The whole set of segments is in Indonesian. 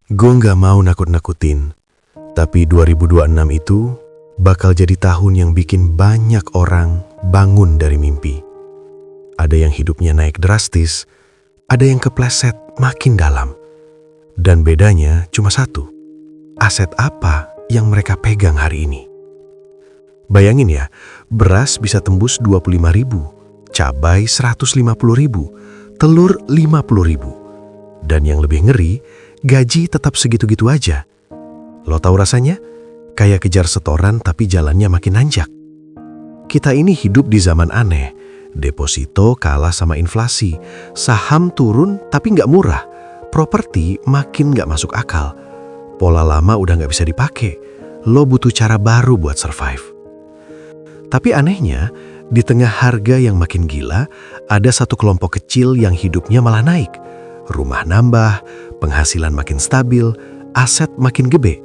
Gue nggak mau nakut-nakutin, tapi 2026 itu bakal jadi tahun yang bikin banyak orang bangun dari mimpi. Ada yang hidupnya naik drastis, ada yang kepleset makin dalam. Dan bedanya cuma satu, aset apa yang mereka pegang hari ini. Bayangin ya, beras bisa tembus 25.000, cabai 150.000, telur 50.000. Dan yang lebih ngeri, gaji tetap segitu-gitu aja. Lo tahu rasanya? Kayak kejar setoran tapi jalannya makin nanjak. Kita ini hidup di zaman aneh. Deposito kalah sama inflasi. Saham turun tapi nggak murah. Properti makin nggak masuk akal. Pola lama udah nggak bisa dipakai. Lo butuh cara baru buat survive. Tapi anehnya, di tengah harga yang makin gila, ada satu kelompok kecil yang hidupnya malah naik. Rumah nambah, penghasilan makin stabil, aset makin gede.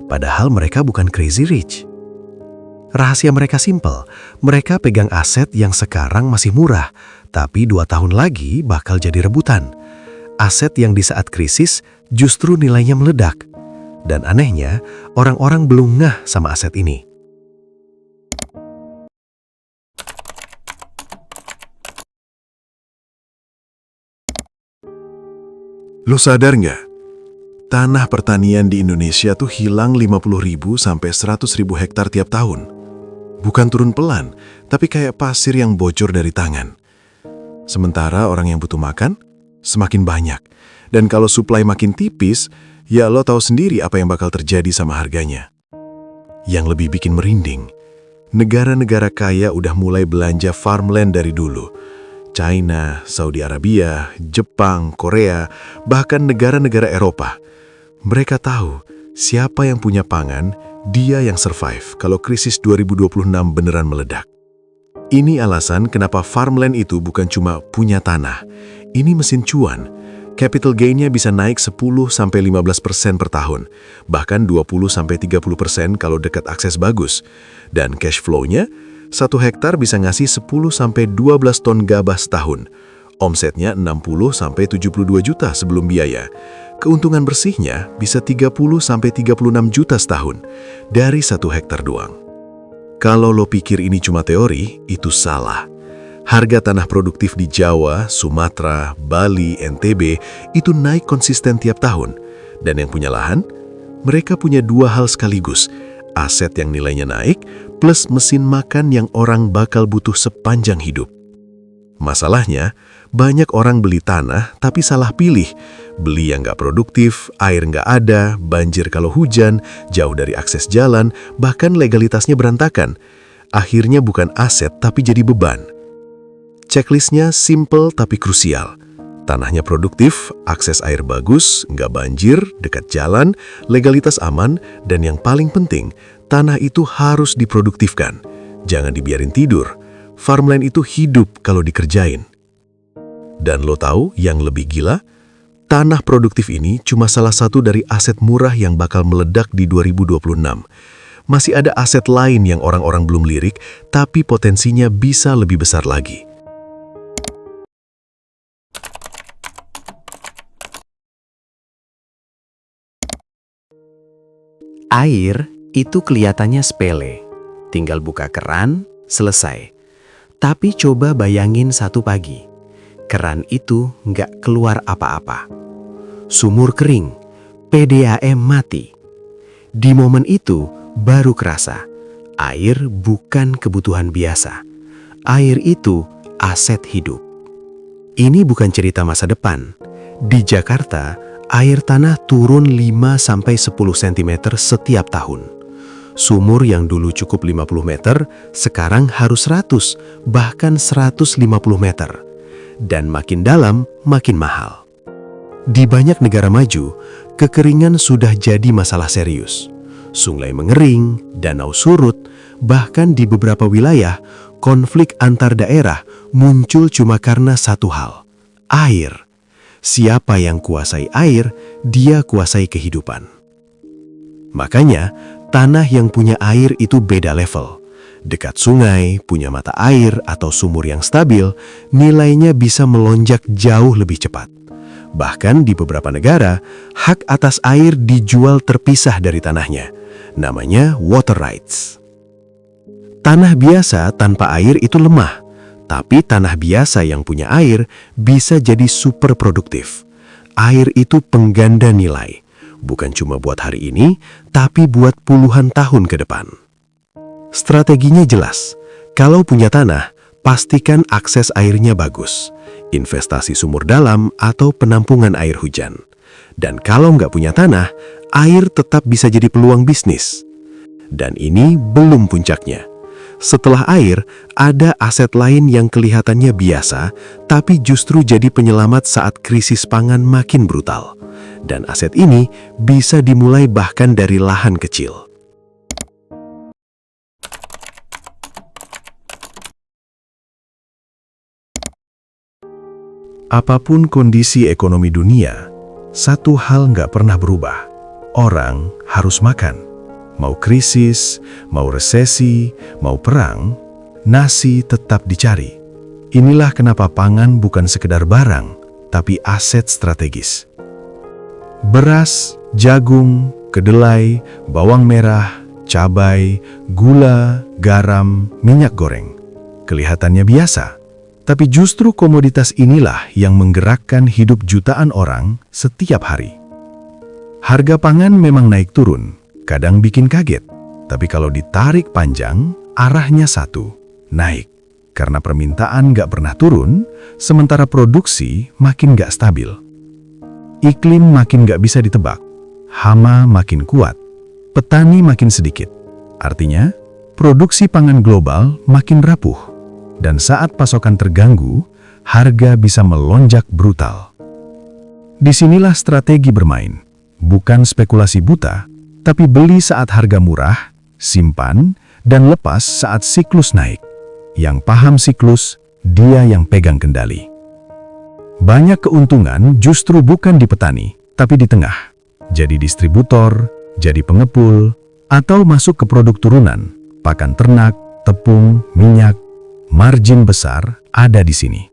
Padahal mereka bukan crazy rich. Rahasia mereka simpel, mereka pegang aset yang sekarang masih murah, tapi 2 tahun lagi bakal jadi rebutan. Aset yang di saat krisis justru nilainya meledak. Dan anehnya, orang-orang belum ngeh sama aset ini. Lo sadar nggak? Tanah pertanian di Indonesia tuh hilang 50.000 sampai 100.000 hektar tiap tahun. Bukan turun pelan, tapi kayak pasir yang bocor dari tangan. Sementara orang yang butuh makan semakin banyak. Dan kalau suplai makin tipis, ya lo tahu sendiri apa yang bakal terjadi sama harganya. Yang lebih bikin merinding, negara-negara kaya udah mulai belanja farmland dari dulu. China, Saudi Arabia, Jepang, Korea, bahkan negara-negara Eropa. Mereka tahu siapa yang punya pangan, dia yang survive kalau krisis 2026 beneran meledak. Ini alasan kenapa farmland itu bukan cuma punya tanah. Ini mesin cuan. Capital gain-nya bisa naik 10-15% per tahun, bahkan 20-30% kalau dekat akses bagus. Dan cash flow-nya, 1 hektar bisa ngasih 10-12 ton gabah setahun. Omsetnya 60-72 juta sebelum biaya. Keuntungan bersihnya bisa 30-36 juta setahun dari 1 hektar doang. Kalau lo pikir ini cuma teori, itu salah. Harga tanah produktif di Jawa, Sumatera, Bali, NTB itu naik konsisten tiap tahun. Dan yang punya lahan, mereka punya 2 hal sekaligus. Aset yang nilainya naik, plus mesin makan yang orang bakal butuh sepanjang hidup. Masalahnya, banyak orang beli tanah tapi salah pilih. Beli yang nggak produktif, air nggak ada, banjir kalau hujan, jauh dari akses jalan, bahkan legalitasnya berantakan. Akhirnya bukan aset tapi jadi beban. Checklistnya simple tapi krusial. Tanahnya produktif, akses air bagus, nggak banjir, dekat jalan, legalitas aman, dan yang paling penting, tanah itu harus diproduktifkan. Jangan dibiarin tidur. Farmland itu hidup kalau dikerjain. Dan lo tahu yang lebih gila? Tanah produktif ini cuma salah satu dari aset murah yang bakal meledak di 2026. Masih ada aset lain yang orang-orang belum lirik, tapi potensinya bisa lebih besar lagi. Air itu kelihatannya sepele, tinggal buka keran, selesai. Tapi coba bayangin satu pagi, keran itu nggak keluar apa-apa. Sumur kering, PDAM mati. Di momen itu baru kerasa, air bukan kebutuhan biasa. Air itu aset hidup. Ini bukan cerita masa depan. Di Jakarta, air tanah turun 5-10 cm setiap tahun. Sumur yang dulu cukup 50 meter, sekarang harus 100, bahkan 150 meter. Dan makin dalam, makin mahal. Di banyak negara maju, kekeringan sudah jadi masalah serius. Sungai mengering, danau surut, bahkan di beberapa wilayah, konflik antar daerah muncul cuma karena satu hal, air. Siapa yang kuasai air, dia kuasai kehidupan. Makanya, tanah yang punya air itu beda level. Dekat sungai, punya mata air atau sumur yang stabil, nilainya bisa melonjak jauh lebih cepat. Bahkan di beberapa negara, hak atas air dijual terpisah dari tanahnya. Namanya water rights. Tanah biasa tanpa air itu lemah, tapi tanah biasa yang punya air bisa jadi super produktif. Air itu pengganda nilai, bukan cuma buat hari ini, tapi buat puluhan tahun ke depan. Strateginya jelas, kalau punya tanah, pastikan akses airnya bagus, investasi sumur dalam atau penampungan air hujan. Dan kalau nggak punya tanah, air tetap bisa jadi peluang bisnis. Dan ini belum puncaknya. Setelah air, ada aset lain yang kelihatannya biasa, tapi justru jadi penyelamat saat krisis pangan makin brutal. Dan aset ini bisa dimulai bahkan dari lahan kecil. Apapun kondisi ekonomi dunia, satu hal nggak pernah berubah. Orang harus makan. Mau krisis, mau resesi, mau perang, nasi tetap dicari. Inilah kenapa pangan bukan sekedar barang, tapi aset strategis. Beras, jagung, kedelai, bawang merah, cabai, gula, garam, minyak goreng. Kelihatannya biasa, tapi justru komoditas inilah yang menggerakkan hidup jutaan orang setiap hari. Harga pangan memang naik turun, kadang bikin kaget, tapi kalau ditarik panjang, arahnya satu, naik. Karena permintaan nggak pernah turun, sementara produksi makin nggak stabil. Iklim makin nggak bisa ditebak, hama makin kuat, petani makin sedikit. Artinya, produksi pangan global makin rapuh. Dan saat pasokan terganggu, harga bisa melonjak brutal. Disinilah strategi bermain, bukan spekulasi buta, tapi beli saat harga murah, simpan, dan lepas saat siklus naik. Yang paham siklus, dia yang pegang kendali. Banyak keuntungan justru bukan di petani, tapi di tengah. Jadi distributor, jadi pengepul, atau masuk ke produk turunan, pakan ternak, tepung, minyak. Margin besar ada di sini.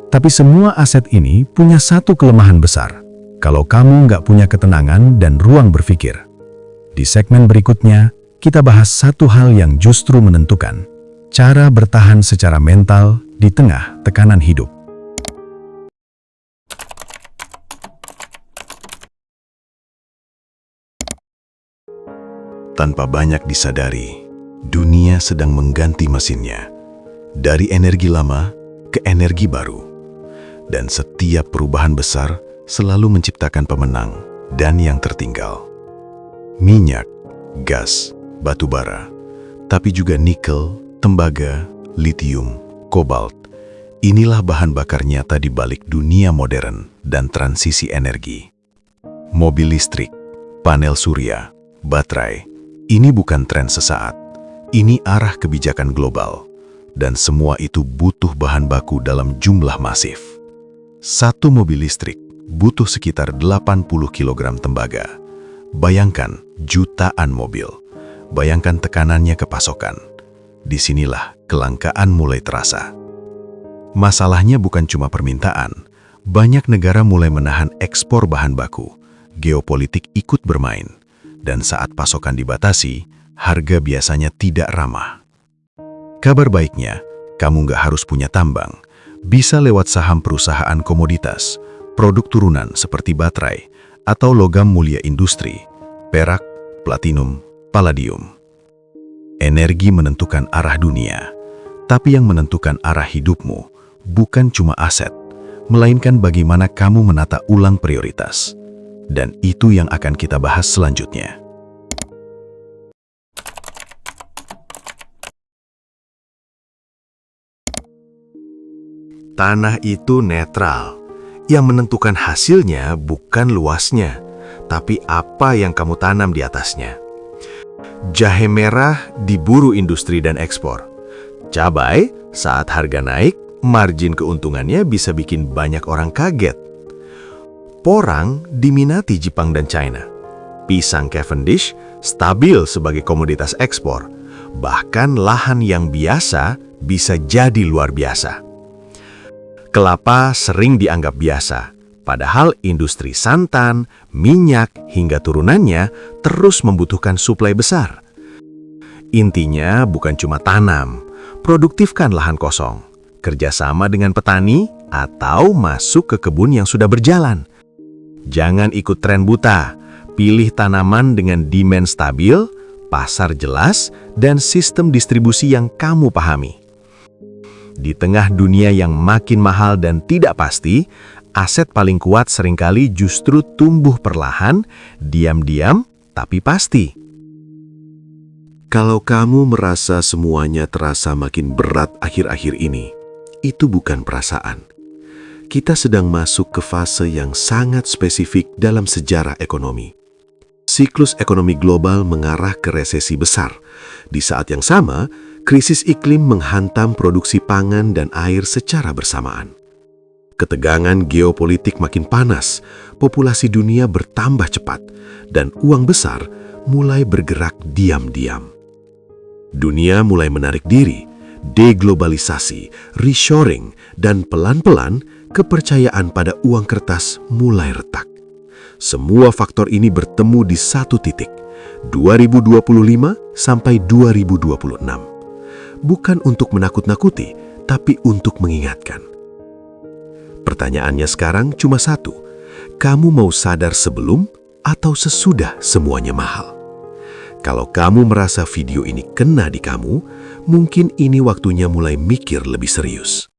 Tapi semua aset ini punya satu kelemahan besar. Kalau kamu nggak punya ketenangan dan ruang berpikir. Di segmen berikutnya, kita bahas satu hal yang justru menentukan. Cara bertahan secara mental di tengah tekanan hidup. Tanpa banyak disadari, dunia sedang mengganti mesinnya. Dari energi lama ke energi baru. Dan setiap perubahan besar selalu menciptakan pemenang dan yang tertinggal. Minyak, gas, batu bara, tapi juga nikel, tembaga, litium, kobalt. Inilah bahan bakar nyata di balik dunia modern dan transisi energi. Mobil listrik, panel surya, baterai, ini bukan tren sesaat. Ini arah kebijakan global. Dan semua itu butuh bahan baku dalam jumlah masif. Satu mobil listrik butuh sekitar 80 kg tembaga. Bayangkan jutaan mobil. Bayangkan tekanannya ke pasokan. Disinilah kelangkaan mulai terasa. Masalahnya bukan cuma permintaan. Banyak negara mulai menahan ekspor bahan baku. Geopolitik ikut bermain. Dan saat pasokan dibatasi, harga biasanya tidak ramah. Kabar baiknya, kamu nggak harus punya tambang. Bisa lewat saham perusahaan komoditas, produk turunan seperti baterai, atau logam mulia industri, perak, platinum, palladium. Energi menentukan arah dunia, tapi yang menentukan arah hidupmu bukan cuma aset, melainkan bagaimana kamu menata ulang prioritas. Dan itu yang akan kita bahas selanjutnya. Tanah itu netral. Yang menentukan hasilnya bukan luasnya, tapi apa yang kamu tanam di atasnya. Jahe merah diburu industri dan ekspor. Cabai, saat harga naik, margin keuntungannya bisa bikin banyak orang kaget. Porang diminati Jepang dan China. Pisang Cavendish stabil sebagai komoditas ekspor. Bahkan lahan yang biasa bisa jadi luar biasa. Kelapa sering dianggap biasa, Padahal industri santan, minyak, hingga turunannya terus membutuhkan suplai besar. Intinya bukan cuma tanam, produktifkan lahan kosong, kerjasama dengan petani, atau masuk ke kebun yang sudah berjalan. Jangan ikut tren buta, pilih tanaman dengan demand stabil, pasar jelas, dan sistem distribusi yang kamu pahami. Di tengah dunia yang makin mahal dan tidak pasti, aset paling kuat seringkali justru tumbuh perlahan, diam-diam, tapi pasti. Kalau kamu merasa semuanya terasa makin berat akhir-akhir ini, itu bukan perasaan. Kita sedang masuk ke fase yang sangat spesifik dalam sejarah ekonomi. Siklus ekonomi global mengarah ke resesi besar. Di saat yang sama, krisis iklim menghantam produksi pangan dan air secara bersamaan. Ketegangan geopolitik makin panas, populasi dunia bertambah cepat, dan uang besar mulai bergerak diam-diam. Dunia mulai menarik diri, deglobalisasi, reshoring, dan pelan-pelan kepercayaan pada uang kertas mulai retak. Semua faktor ini bertemu di satu titik, 2025 sampai 2026. Bukan untuk menakut-nakuti, tapi untuk mengingatkan. Pertanyaannya sekarang cuma satu, kamu mau sadar sebelum atau sesudah semuanya mahal? Kalau kamu merasa video ini kena di kamu, mungkin ini waktunya mulai mikir lebih serius.